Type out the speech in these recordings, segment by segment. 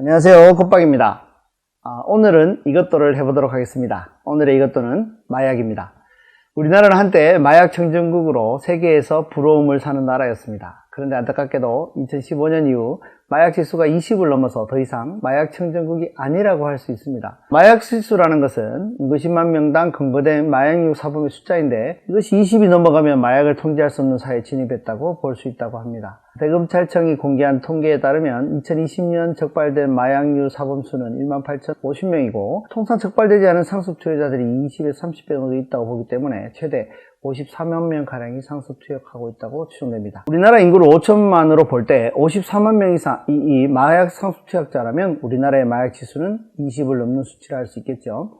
안녕하세요, 콧박입니다. 오늘은 이것도를 해보도록 하겠습니다. 오늘의 이것도는 마약입니다. 우리나라는 한때 마약 청정국으로 세계에서 부러움을 사는 나라였습니다. 그런데 안타깝게도 2015년 이후 마약 지수가 20을 넘어서 더 이상 마약 청정국이 아니라고 할 수 있습니다. 마약 지수라는 것은 인구 10만 명당 검거된 마약류 사범의 숫자인데, 이것이 20이 넘어가면 마약을 통제할 수 없는 사회에 진입했다고 볼 수 있다고 합니다. 대검찰청이 공개한 통계에 따르면 2020년 적발된 마약류 사범수는 18,050명이고 통상 적발되지 않은 상습 투여자들이 20에서 30배 정도 있다고 보기 때문에 최대 54만 명가량이 상습 투약하고 있다고 추정됩니다. 우리나라 인구를 5천만으로 볼 때 54만 명 이상이 마약 상습 투약자라면 우리나라의 마약 지수는 20을 넘는 수치라 할 수 있겠죠.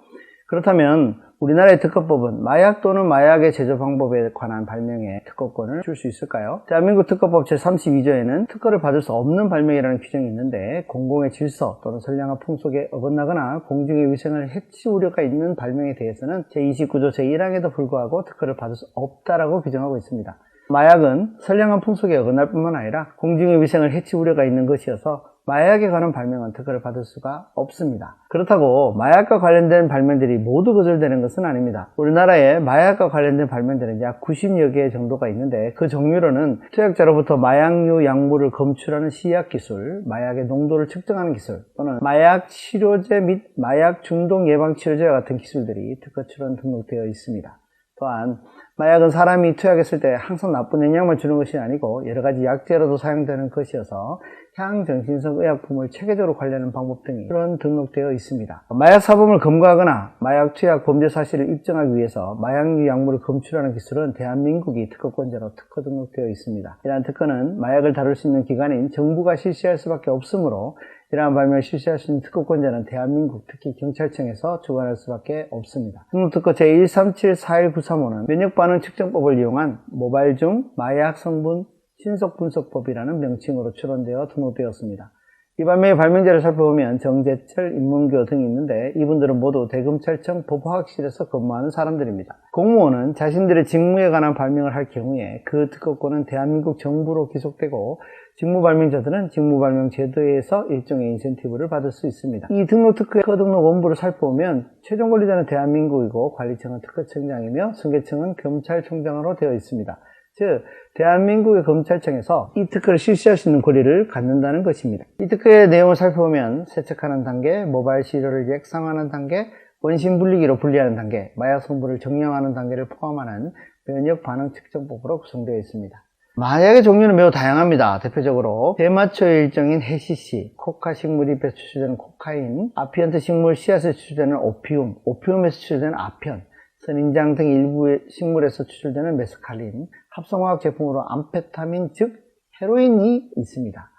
그렇다면 우리나라의 특허법은 마약 또는 마약의 제조 방법에 관한 발명에 특허권을 줄 수 있을까요? 대한민국 특허법 제32조에는 특허를 받을 수 없는 발명이라는 규정이 있는데, 공공의 질서 또는 선량한 풍속에 어긋나거나 공중의 위생을 해칠 우려가 있는 발명에 대해서는 제29조 제1항에도 불구하고 특허를 받을 수 없다라고 규정하고 있습니다. 마약은 선량한 풍속에 어긋날 뿐만 아니라 공중의 위생을 해칠 우려가 있는 것이어서 마약에 관한 발명은 특허를 받을 수가 없습니다. 그렇다고 마약과 관련된 발명들이 모두 거절되는 것은 아닙니다. 우리나라에 마약과 관련된 발명들은 약 90여 개 정도가 있는데, 그 종류로는 투약자로부터 마약류 약물을 검출하는 시약 기술, 마약의 농도를 측정하는 기술, 또는 마약 치료제 및 마약 중독 예방 치료제와 같은 기술들이 특허 출원 등록되어 있습니다. 또한 마약은 사람이 투약했을 때 항상 나쁜 영향만 주는 것이 아니고 여러 가지 약재로도 사용되는 것이어서 향정신성 의약품을 체계적으로 관리하는 방법 등이 그런 등록되어 있습니다. 마약 사범을 검거하거나 마약 투약 범죄 사실을 입증하기 위해서 마약류 약물을 검출하는 기술은 대한민국이 특허권자로 특허 등록되어 있습니다. 이러한 특허는 마약을 다룰 수 있는 기관인 정부가 실시할 수밖에 없으므로 이러한 발명을 실시할 수 있는 특허권자는 대한민국, 특히 경찰청에서 주관할 수밖에 없습니다. 등록특허 제1374193호는 면역반응 측정법을 이용한 모발 중 마약 성분 신속분석법이라는 명칭으로 출원되어 등록되었습니다. 이 발명의 발명자를 살펴보면 정재철, 임문교 등이 있는데, 이분들은 모두 대검찰청 법화학실에서 근무하는 사람들입니다. 공무원은 자신들의 직무에 관한 발명을 할 경우에 그 특허권은 대한민국 정부로 기속되고, 직무발명자들은 직무발명 제도에서 일종의 인센티브를 받을 수 있습니다. 이 등록특허의 특허등록 원부를 살펴보면 최종 권리자는 대한민국이고 관리청은 특허청장이며 승계청은 검찰총장으로 되어 있습니다. 즉, 대한민국의 검찰청에서 이 특허를 실시할 수 있는 권리를 갖는다는 것입니다. 이 특허의 내용을 살펴보면 세척하는 단계, 모발 시료를 액상화하는 단계, 원심 분리기로 분리하는 단계, 마약 성분을 정량하는 단계를 포함하는 면역 반응 측정법으로 구성되어 있습니다. 마약의 종류는 매우 다양합니다. 대표적으로 대마초의 일종인 해시시, 코카 식물잎에 추출되는 코카인, 아피언트 식물 씨앗에 추출되는 오피움, 오피움에서 추출되는 아편, 선인장 등 일부 식물에서 추출되는 메스칼린, 합성화학 제품으로 암페타민 즉 헤로인이 있습니다.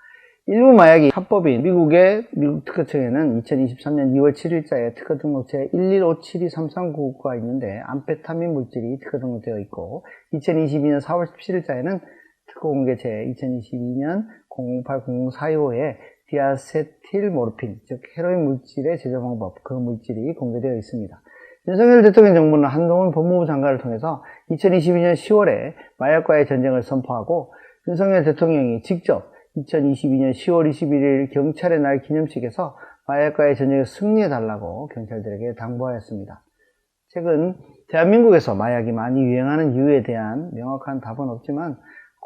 일부 마약이 합법인 미국의 미국 특허청에는 2023년 2월 7일자에 특허 등록제 115723399가 있는데, 암페타민 물질이 특허 등록되어 있고, 2022년 4월 17일자에는 특허 공개제 2022년 0080042호에 디아세틸 모르핀 즉 헤로인 물질의 제조 방법, 그 물질이 공개되어 있습니다. 윤석열 대통령 정부는 한동훈 법무부 장관을 통해서 2022년 10월에 마약과의 전쟁을 선포하고, 윤석열 대통령이 직접 2022년 10월 21일 경찰의 날 기념식에서 마약과의 전쟁에 승리해달라고 경찰들에게 당부하였습니다. 최근 대한민국에서 마약이 많이 유행하는 이유에 대한 명확한 답은 없지만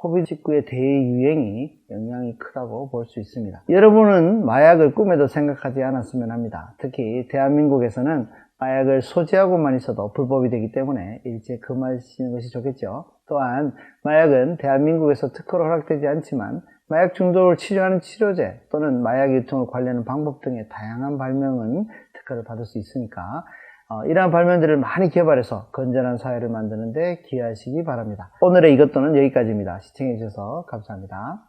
코비드19의 대유행이 영향이 크다고 볼 수 있습니다. 여러분은 마약을 꿈에도 생각하지 않았으면 합니다. 특히 대한민국에서는 마약을 소지하고만 있어도 불법이 되기 때문에 일찍 금하시는 것이 좋겠죠. 또한 마약은 대한민국에서 특허로 허락되지 않지만 마약 중독을 치료하는 치료제 또는 마약 유통을 관리하는 방법 등의 다양한 발명은 특허를 받을 수 있으니까 이러한 발명들을 많이 개발해서 건전한 사회를 만드는 데 기여하시기 바랍니다. 오늘의 이것도는 여기까지입니다. 시청해 주셔서 감사합니다.